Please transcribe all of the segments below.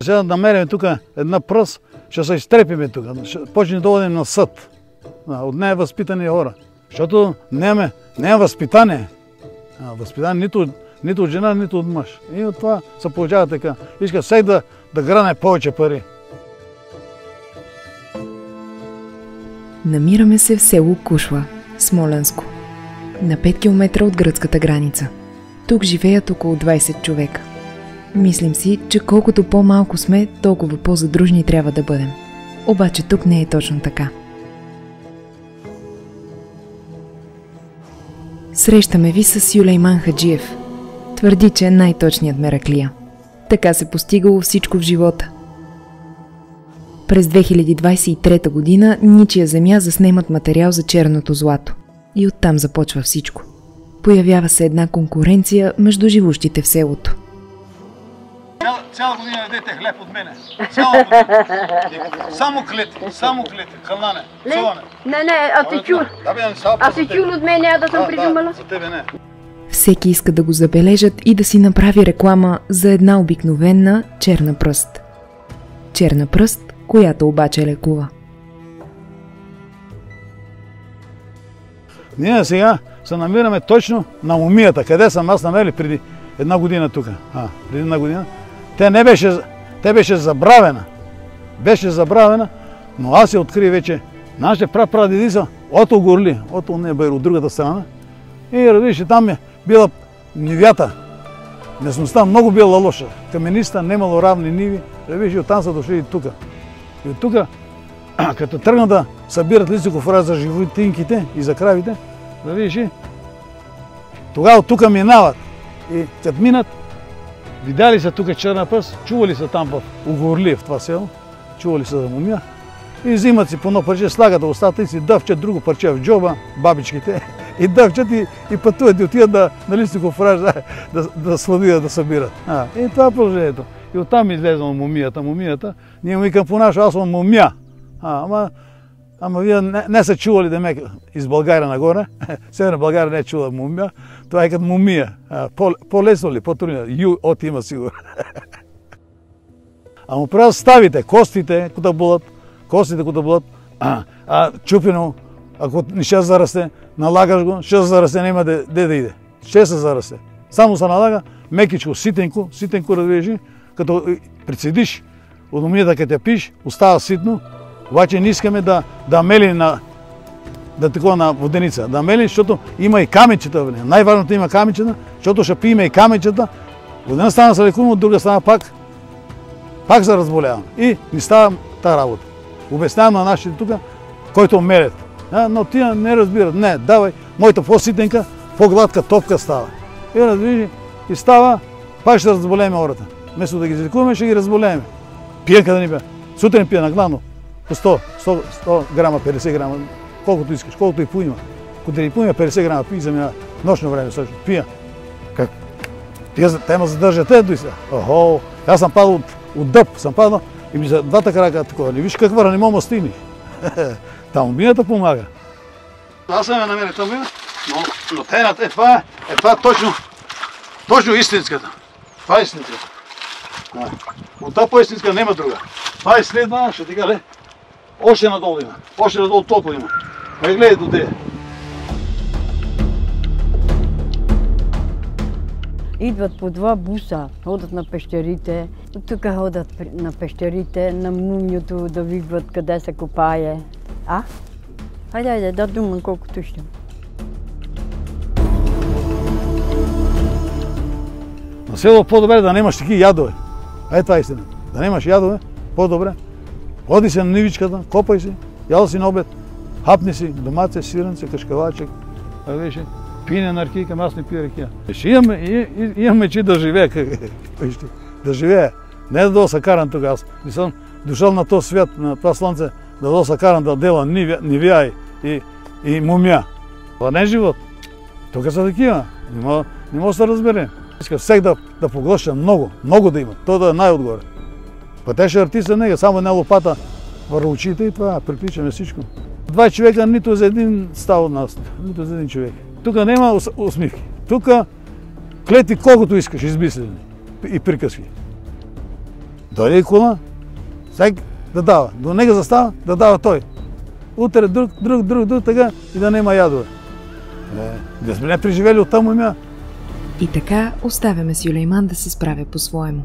Сега да намерим тук една пръст, ще се изтрепиме тук. Почне да одим на съд. От нея възпитани хора. Защото няма възпитание. Възпитание нито от жена, нито от мъж. И от това се получава така. Иска всеки да гране повече пари. Намираме се в село Кушва, Смолянско, на 5 км от гръцката граница. Тук живеят около 20 човека. Мислим си, че колкото по-малко сме, толкова по-задружни трябва да бъдем. Обаче тук не е точно така. Срещаме ви с Сюлейман Хаджиев. Твърди, че е най-точният мераклия. Така се постигало всичко в живота. През 2023 година ничия земя заснемат материал за черното злато. И оттам започва всичко. Появява се една конкуренция между живущите в селото. Цяла година ядете хлеб от мене. Цяла година. Само клети, хълнане, цуване. Не, а си чул от мен, да съм придумала? За тебе не. Всеки иска да го забележат и да си направи реклама за една обикновена черна пръст. Черна пръст, която обаче лекува. Ние сега се намираме точно на мумията. Къде съм аз намерили преди една година тук. Преди една година. Те беше забравена. Беше забравена, но аз я открих вече. Нашите прапрадеди са от Огорли, от другата страна. И разбираш, там е била нивята. Местността много била лоша. Камениста, немало равни ниви. Разбираш, и оттам са дошли и тук. И от тук, като тръгнат да събират листиков рай за животинките и за кравите, разбираш, тогава от тук минават. И като минат, видяли са тук черна пръст, чували са там в Огорли, в това село, чували са за мумия, и взимат си по едно парче, слагат в устата и си дъвчат друго парче в джоба, бабичките, и дъвчат и пътуват и отиват на листиков рай да сладуят, да събират. И това е положението. И оттам излезна мумията. Ние му викам по нашо, аз съм мумия. Ама вие не са чували да ме из България нагоре. Северна България не е чула мумия. Това е като мумия. По-лесно ли, по-трудно? От има сигурно. Ама правя ставите, костите, които болят, чупено, ако не ще зарасте, налагаш го, ще зарасте, няма да иде. Ще се зарасте. Само се налага, мекичко, ситенко, разбираш, като прицедиш от мумията, като я пиш, остава ситно. Обаче не искаме да мели на воденица. Да мели, защото има и камъчета. Най-важното има камъчета, защото ще пиеме и камъчета. От една страна се лекуваме, от друга страна пак се разболяваме. И не става тази работа. Обяснявам на нашите тук, който мелят. Но тия не разбират. Не, давай, моята по-ситенка, по-гладка топка става. И разбираш, и става, пак ще разболеем хората. Вместо да ги излекуваме, ще ги разболеем. Пиенка да ни бе. Сутрин пия наглавно. По 100 грама, 50 грама, колкото искаш, колкото и поима. Ако ти поима 50 грама, пи за меня нощно време също. Пия. Как? Те ме задържат ето и сега. Охо, аз съм падал от дъб, и ми за двата крака такова. Не виж каква не мога стигни. Там мумията помага. Аз съм я намерил това, но тайната това е точно истинската. Това е истинската. От тази по-истинска няма друга. Това е следва, ще ти кажа, още надолу има. Още надолу толкова има. Гледай до тея. Идват по 2 буса, ходят на пещерите. Тук ходят на пещерите, на мумиото, да видят къде се копае. Хайде, да думам колкото ще. На село по-добре да нямаш такива ядове. Това е истина. Да нямаш ядове, по-добре. Ходи се на нивичката, копай си, ял си на обед, хапни си домаце, сиренце, кашкавачек, пине на ракийка, аз не пия ракия. Имам мечи да живея. Да живея. Не да дойда каран тук. Аз не съм дошъл на този свят, на това слънце, да дойда каран да дела нивия и мумия. Това не е живот. Тук са такива. Не може да се разбере. Иска всеки да поглъща много да има. То да е най-отгоре. Пътеше артиста нега, само една лопата върху очите и това, приключваме всичко. 2 човека нито за един става от нас, нито за един човек. Тук няма усмивки. Тук клети колкото искаш, измислени и приказки. Дойде и кола, всеки да дава. До него застава, да дава той. Утре друг, така и да нема ядове. Да сме не преживели оттам имя. И така оставяме Сюлейман да се справя по-своему.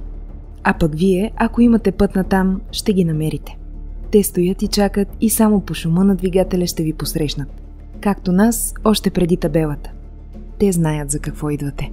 А пък вие, ако имате път натам, ще ги намерите. Те стоят и чакат и само по шума на двигателя ще ви посрещнат. Както нас, още преди табелата. Те знаят за какво идвате.